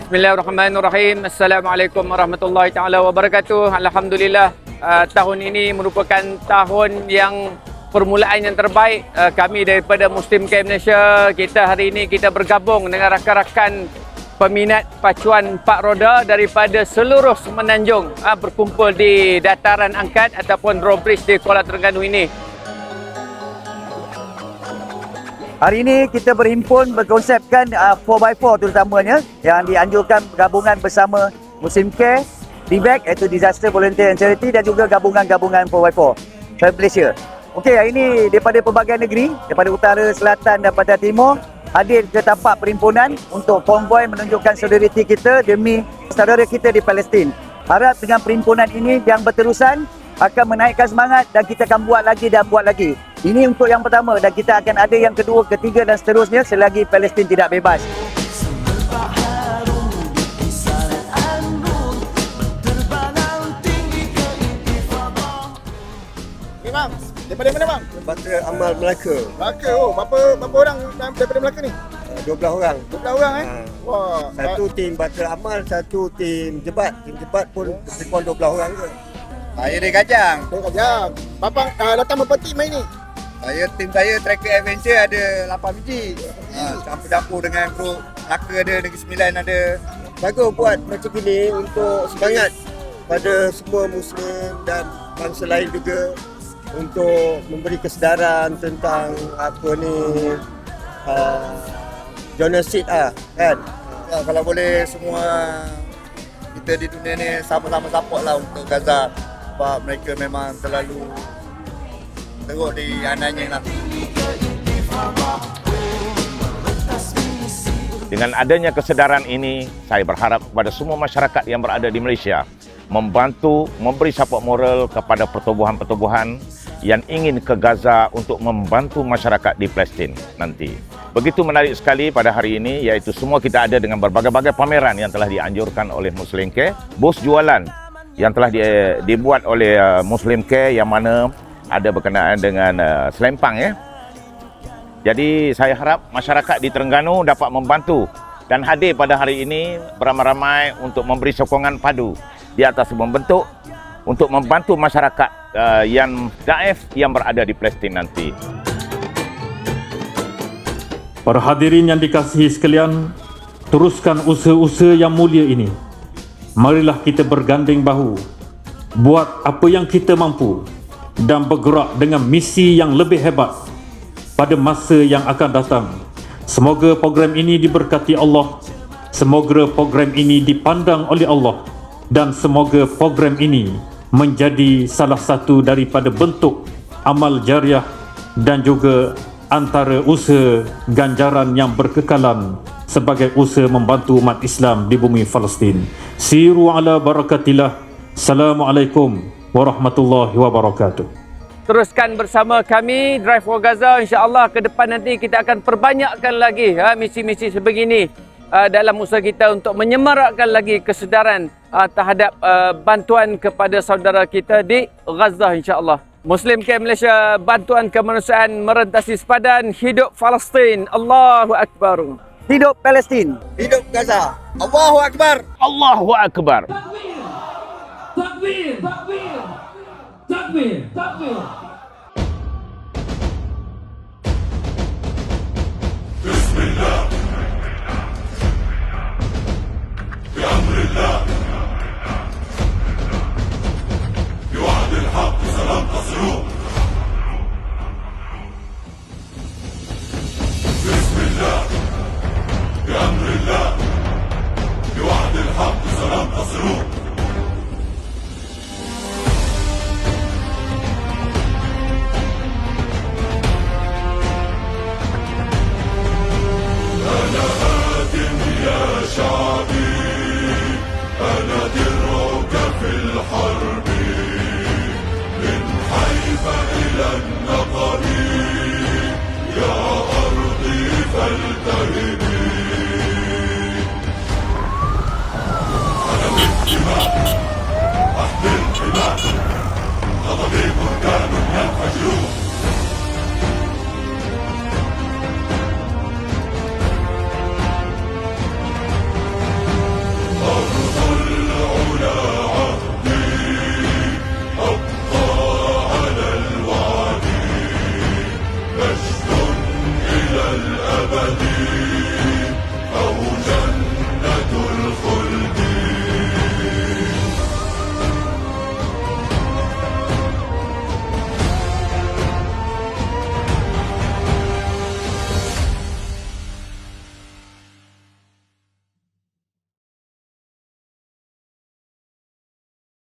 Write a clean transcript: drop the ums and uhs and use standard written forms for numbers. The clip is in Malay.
Bismillahirrahmanirrahim. Assalamualaikum warahmatullahi taala wabarakatuh. Alhamdulillah, tahun ini merupakan tahun yang permulaan yang terbaik. Kami daripada Muslim Care Malaysia, kita hari ini kita bergabung dengan rakan-rakan peminat pacuan 4 roda daripada seluruh Semenanjung, berkumpul di dataran angkat ataupun drawbridge di Kuala Terengganu ini. Hari ini kita berhimpun berkonsepkan 4x4 terutamanya yang dianjurkan gabungan bersama Muslim Care, DVAC iaitu Disaster Volunteer and Charity, dan juga gabungan-gabungan 4x4 dari Malaysia. Okey, hari ini daripada pelbagai negeri, daripada utara, selatan dan pada timur hadir ke tapak perhimpunan untuk konvoi menunjukkan solidariti kita demi saudara kita di Palestin. Harap dengan perhimpunan ini yang berterusan akan menaikkan semangat dan kita akan buat lagi dan buat lagi. Ini untuk yang pertama dan kita akan ada yang kedua, ketiga dan seterusnya selagi Palestin tidak bebas. Bang, daripada mana bang? Daripada Amal Melaka. Melaka. Oh, berapa orang daripada Melaka ni? 12 orang. 12 orang Wah. Satu tim Batra Amal, satu tim Jebat. Tim Jebat pun lebih kurang 12 orang ke. Saya dari Kajang. Dari Kajang. Babang datang berapa tim hari ni? Tim saya Tracker Adventure ada 8 biji. Campur-campur dengan grup Melaka ada, Negeri Sembilan ada. Bagus buat macam ini untuk semangat pada semua Muslim dan bangsa lain juga, untuk memberi kesedaran tentang apa ni genosid kan. Kalau boleh semua kita di dunia ni sama-sama support lah untuk Gaza, sebab mereka memang terlalu teruk di ananya lah. Dengan adanya kesedaran ini, saya berharap kepada semua masyarakat yang berada di Malaysia membantu, memberi support moral kepada pertubuhan-pertubuhan yang ingin ke Gaza untuk membantu masyarakat di Palestin nanti. Begitu menarik sekali pada hari ini, iaitu semua kita ada dengan berbagai-bagai pameran yang telah dianjurkan oleh Muslim Care, bos jualan yang telah dibuat oleh Muslim Care yang mana ada berkenaan dengan selempang ya. Jadi saya harap masyarakat di Terengganu dapat membantu dan hadir pada hari ini beramai-ramai untuk memberi sokongan padu di atas membentuk untuk membantu masyarakat yang daif yang berada di Palestin nanti. Para hadirin yang dikasihi sekalian, teruskan usaha-usaha yang mulia ini. Marilah kita berganding bahu, buat apa yang kita mampu dan bergerak dengan misi yang lebih hebat pada masa yang akan datang. Semoga program ini diberkati Allah, semoga program ini dipandang oleh Allah, dan semoga program ini menjadi salah satu daripada bentuk amal jariah dan juga antara usaha ganjaran yang berkekalan sebagai usaha membantu umat Islam di bumi Palestin. Siru ala barakatillah. Assalamualaikum warahmatullahi wabarakatuh. Teruskan bersama kami Drive for Gaza. InsyaAllah ke depan nanti kita akan perbanyakkan lagi misi-misi sebegini dalam usaha kita untuk menyemarakkan lagi kesedaran terhadap bantuan kepada saudara kita di Gaza insya-Allah. Muslim Care Malaysia, bantuan kemanusiaan merentasi sepadan. Hidup Palestin. Allahu Akbar. Hidup Palestin. Hidup Gaza. Allahu Akbar. Allahu Akbar. Takbir! Takbir! Takbir! Takbir! Bismillah. Bi'amrillah. بوعد الحق سننتصر. بسم الله. بأمر الله. بوعد الحق سننتصر. بديل